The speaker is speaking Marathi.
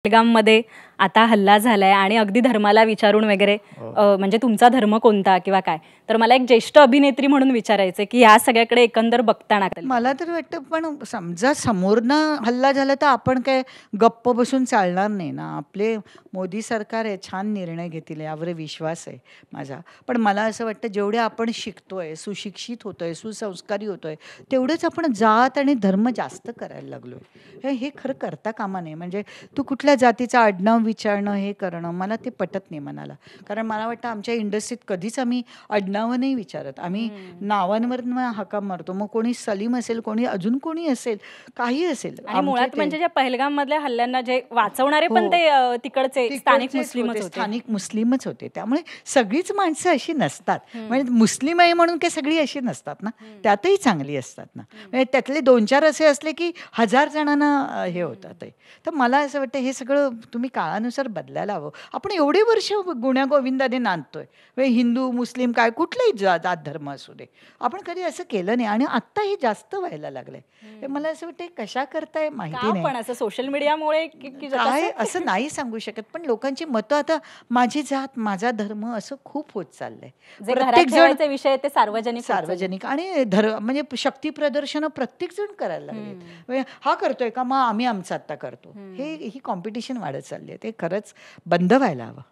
मध्ये आता हल्ला झालाय आणि अगदी धर्माला विचारून वगैरे म्हणजे तुमचा धर्म कोणता किंवा काय, तर मला एक ज्येष्ठ अभिनेत्री म्हणून विचारायचं की या सगळ्याकडे एकंदर बघताना मला तर वाटतं, पण समजा समोरनं हल्ला झाला तर आपण काय गप्प बसून चालणार नाही ना. आपले मोदी सरकार आहे, छान निर्णय घेतील यावर विश्वास आहे माझा. पण मला असं वाटतं जेवढे आपण शिकतोय, सुशिक्षित होतोय, सुसंस्कारी होतोय, तेवढंच आपण जात आणि धर्म जास्त करायला लागलोय. हे खरं करता कामा नये. म्हणजे तू कुठल्या जातीचा आडनाव विचारणं, हे करणं मला ते पटत नाही मनाला. कारण मला वाटतं आमच्या इंडस्ट्रीत कधीच आम्ही आडनावं नाही विचारत. आम्ही नावांवर हाका मारतो. मग कोणी सलीम असेल, कोणी अजून कोणी असेल, काही असेल. आणि मुळात म्हणजे ज्या पहलगाम मधल्या हल्ल्यांना जे वाचवणारे पण ते तिकडचे स्थानिक मुस्लिमच होते. स्थानिक मुस्लिमच होते. त्यामुळे सगळीच माणसं अशी नसतात. म्हणजे मुस्लिम आहे म्हणून काही सगळी अशी नसतात ना. त्यातही चांगली असतात ना. म्हणजे त्यातले 2-4 असे असले की 1000 जणांना हे होतात. तर मला असं वाटतं हे सगळं तुम्ही काळानुसार बदलायला हवं. आपण एवढे वर्ष गुण्यागोविंदाने नांदतोय. हिंदू मुस्लिम काय कुठलाही जात धर्म असू दे, आपण कधी असं केलं नाही. आणि आत्ता हे जास्त व्हायला लागलंय. मला असं वाटतं कशा करताय माहिती नाही. पण असं सोशल मीडियामुळे काय असं नाही सांगू शकत. पण लोकांची मतं आता माझी जात माझा धर्म असं खूप होत चाललंय. प्रत्येक जण विषय ते सार्वजनिक आणि म्हणजे शक्ती प्रदर्शन प्रत्येक जण करायला लागले. हा करतोय का, मग आम्ही आमचं आता करतो. ही कॉम्पिटिशन वाढत चालली आहे. ते खरंच बंद व्हायला हवं.